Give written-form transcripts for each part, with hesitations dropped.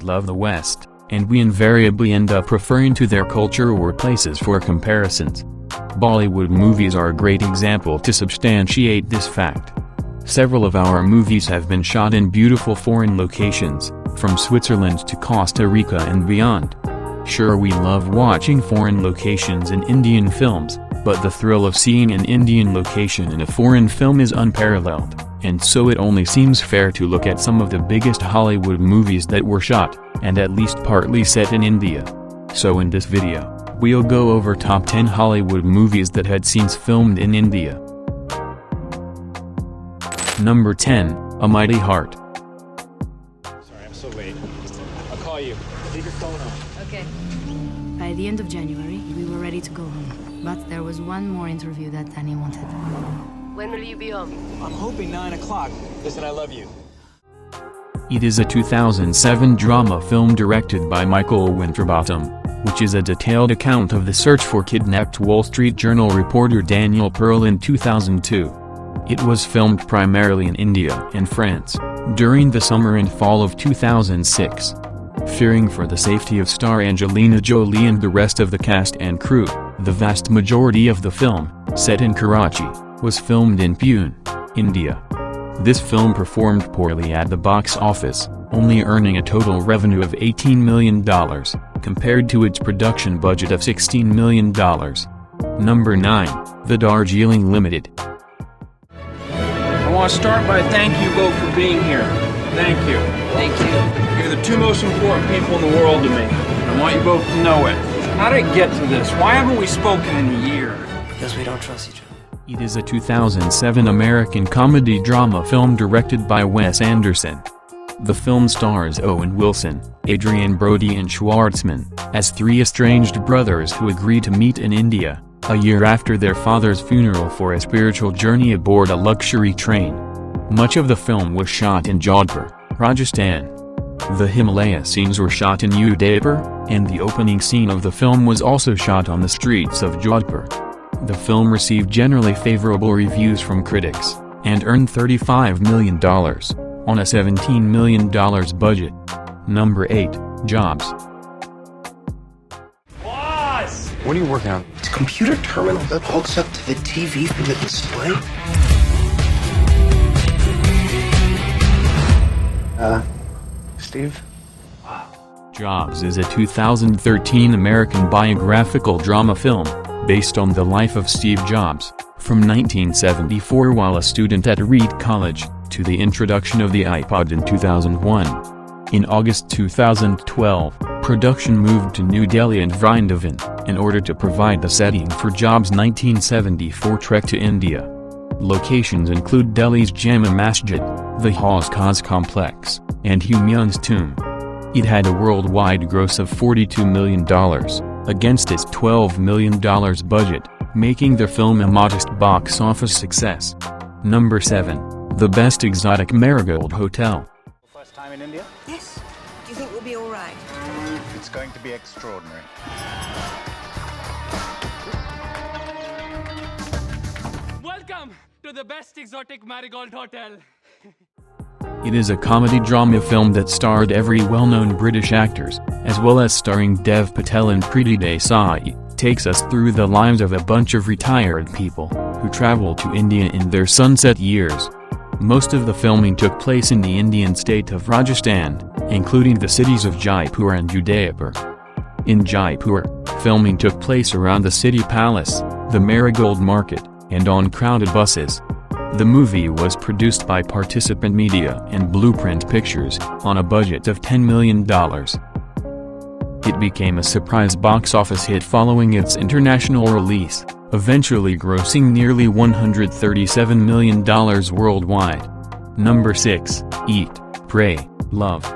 love the West, and we invariably end up referring to their culture or places for comparisons. Bollywood movies are a great example to substantiate this fact. Several of our movies have been shot in beautiful foreign locations, from Switzerland to Costa Rica and beyond. Sure, we love watching foreign locations in Indian films, but the thrill of seeing an Indian location in a foreign film is unparalleled, and so it only seems fair to look at some of the biggest Hollywood movies that were shot, and at least partly set in India. So in this video, we'll go over top 10 Hollywood movies that had scenes filmed in India. Number 10, A Mighty Heart. Sorry, I'm so late. I'll call you. Leave your phone on. Okay. By the end of January, we were ready to go home. But there was one more interview that Danny wanted. When will you be home? I'm hoping 9 o'clock. Listen, I love you. It is a 2007 drama film directed by Michael Winterbottom, which is a detailed account of the search for kidnapped Wall Street Journal reporter Daniel Pearl in 2002. It was filmed primarily in India and France, during the summer and fall of 2006. Fearing for the safety of star Angelina Jolie and the rest of the cast and crew, the vast majority of the film, set in Karachi, was filmed in Pune, India. This film performed poorly at the box office, only earning a total revenue of $18 million, compared to its production budget of $16 million. Number 9, The Darjeeling Limited. I want to start by thanking you both for being here. Thank you. Thank you. You're the two most important people in the world to me. I want you both to know it. How did it get to this? Why haven't we spoken in a year? Because we don't trust each other. It is a 2007 American comedy drama film directed by Wes Anderson. The film stars Owen Wilson, Adrian Brody and Schwartzman, as three estranged brothers who agree to meet in India, a year after their father's funeral for a spiritual journey aboard a luxury train. Much of the film was shot in Jodhpur, Rajasthan. The Himalaya scenes were shot in Udaipur, and the opening scene of the film was also shot on the streets of Jodhpur. The film received generally favorable reviews from critics, and earned $35 million, on a $17 million budget. Number 8, Jobs. Boss! What are you working on? It's a computer terminal that hooks up to the TV for the display. Steve? Jobs is a 2013 American biographical drama film, based on the life of Steve Jobs, from 1974 while a student at Reed College, to the introduction of the iPod in 2001. In August 2012, production moved to New Delhi and Vrindavan, in order to provide the setting for Jobs' 1974 trek to India. Locations include Delhi's Jama Masjid, the Hauz Khas complex, and Humayun's tomb. It had a worldwide gross of $42 million, against its $12 million budget, making the film a modest box office success. Number 7, The Best Exotic Marigold Hotel. First time in India? Yes. Do you think we'll be all right? It's going to be extraordinary. Welcome to the Best Exotic Marigold Hotel. It is a comedy-drama film that starred every well-known British actors, as well as starring Dev Patel and Preeti Desai, takes us through the lives of a bunch of retired people, who travel to India in their sunset years. Most of the filming took place in the Indian state of Rajasthan, including the cities of Jaipur and Udaipur. In Jaipur, filming took place around the city palace, the Marigold Market, and on crowded buses. The movie was produced by Participant Media and Blueprint Pictures, on a budget of $10 million. It became a surprise box office hit following its international release, eventually grossing nearly $137 million worldwide. Number 6, Eat, Pray, Love.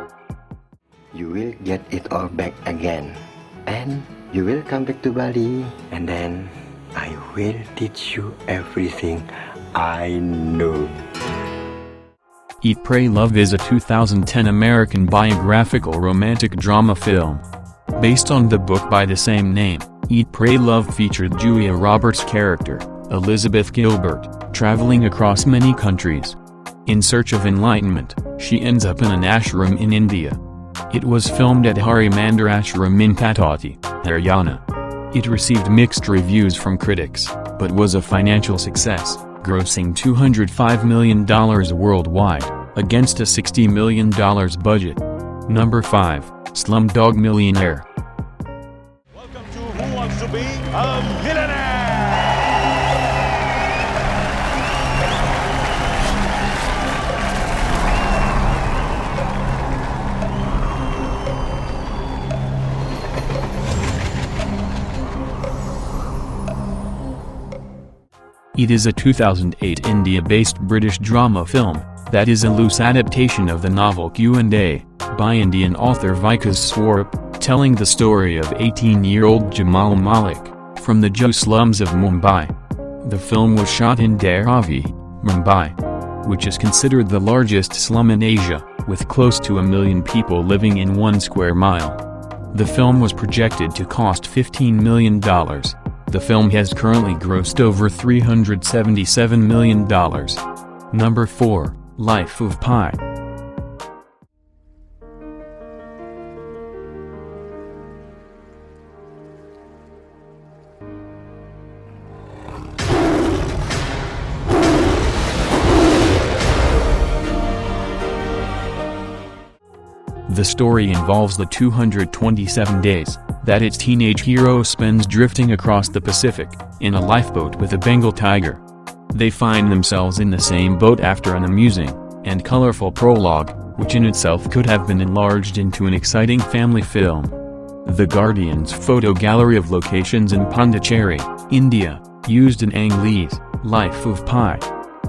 You will get it all back again. And you will come back to Bali. And then I will teach you everything I know. Eat Pray Love is a 2010 American biographical romantic drama film. Based on the book by the same name, Eat Pray Love featured Julia Roberts' character, Elizabeth Gilbert, traveling across many countries. In search of enlightenment, she ends up in an ashram in India. It was filmed at Hari Mandir Ashram in Patauti, Haryana. It received mixed reviews from critics, but was a financial success, grossing $205 million worldwide, against a $60 million budget. Number 5, Slumdog Millionaire. Welcome to Who Wants to Be a Millionaire? It is a 2008 India-based British drama film, that is a loose adaptation of the novel Q&A, by Indian author Vikas Swarup, telling the story of 18-year-old Jamal Malik, from the Joe slums of Mumbai. The film was shot in Dharavi, Mumbai, which is considered the largest slum in Asia, with close to 1 million people living in 1 square mile. The film was projected to cost $15 million. The film has currently grossed over $377 million. Number 4, Life of Pi. The story involves the 227 days that its teenage hero spends drifting across the Pacific, in a lifeboat with a Bengal tiger. They find themselves in the same boat after an amusing and colorful prologue, which in itself could have been enlarged into an exciting family film. The Guardian's photo gallery of locations in Pondicherry, India, used an Ang Lee's Life of Pi.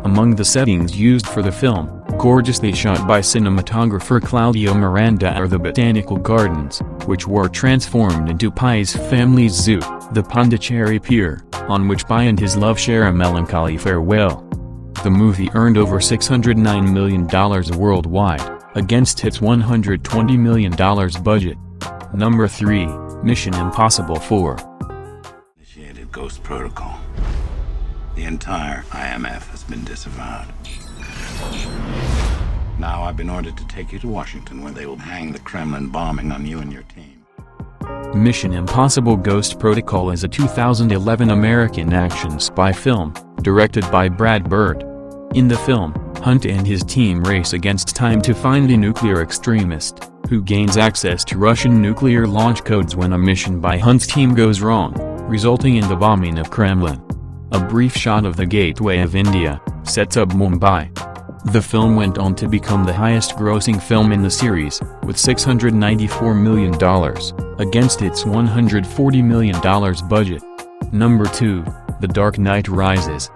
Among the settings used for the film, gorgeously shot by cinematographer Claudio Miranda, are the botanical gardens, which were transformed into Pi's family's zoo, the Pondicherry Pier, on which Pi and his love share a melancholy farewell. The movie earned over $609 million worldwide, against its $120 million budget. Number 3, Mission Impossible 4. Initiated Ghost Protocol. The entire IMF has been disavowed. Now I've been ordered to take you to Washington, where they will hang the Kremlin bombing on you and your team. Mission Impossible Ghost Protocol is a 2011 American action spy film, directed by Brad Bird. In the film, Hunt and his team race against time to find a nuclear extremist, who gains access to Russian nuclear launch codes when a mission by Hunt's team goes wrong, resulting in the bombing of Kremlin. A brief shot of the Gateway of India sets up Mumbai. The film went on to become the highest-grossing film in the series, with $694 million, against its $140 million budget. Number 2, The Dark Knight Rises.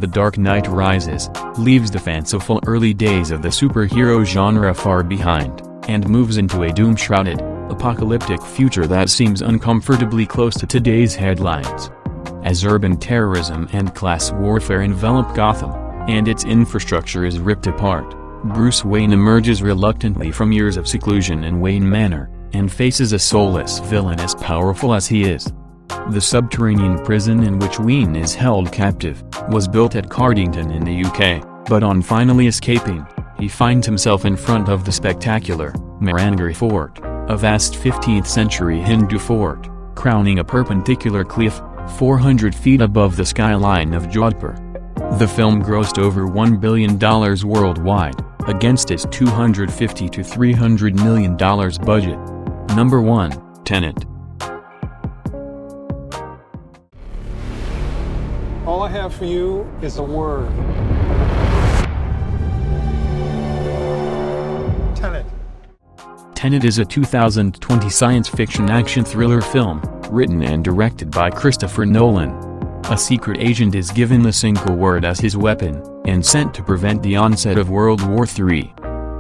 The Dark Knight Rises leaves the fanciful early days of the superhero genre far behind, and moves into a doom-shrouded, apocalyptic future that seems uncomfortably close to today's headlines. As urban terrorism and class warfare envelop Gotham, and its infrastructure is ripped apart, Bruce Wayne emerges reluctantly from years of seclusion in Wayne Manor, and faces a soulless villain as powerful as he is. The subterranean prison in which Wayne is held captive was built at Cardington in the UK, but on finally escaping, he finds himself in front of the spectacular Marigold Fort, a vast 15th-century Hindu fort, crowning a perpendicular cliff, 400 feet above the skyline of Jodhpur. The film grossed over $1 billion worldwide, against its $250 to $300 million budget. Number 1, Tenet. All I have for you is a word. Tenet. Tenet is a 2020 science fiction action thriller film, written and directed by Christopher Nolan. A secret agent is given the single word as his weapon, and sent to prevent the onset of World War III.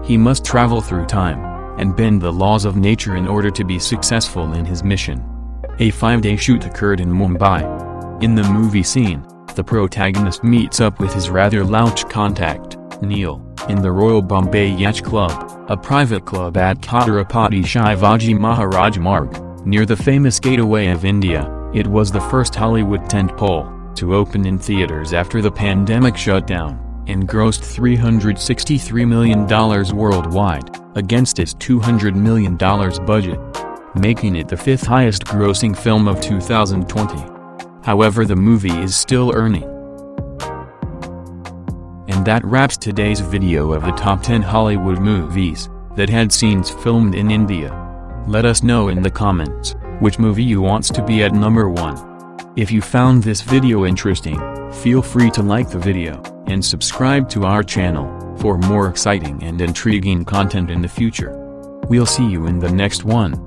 He must travel through time, and bend the laws of nature in order to be successful in his mission. A 5-day shoot occurred in Mumbai. In the movie scene, the protagonist meets up with his rather lounge contact, Neil, in the Royal Bombay Yacht Club, a private club at Chhatrapati Shivaji Maharaj Marg, Near the famous Gateway of India, it was the first Hollywood tentpole to open in theaters after the pandemic shutdown, and grossed $363 million worldwide, against its $200 million budget, making it the fifth highest grossing film of 2020. However, the movie is still earning. And that wraps today's video of the top 10 Hollywood movies that had scenes filmed in India. Let us know in the comments which movie you wants to be at number 1. If you found this video interesting, feel free to like the video and subscribe to our channel for more exciting and intriguing content in the future. We'll see you in the next one.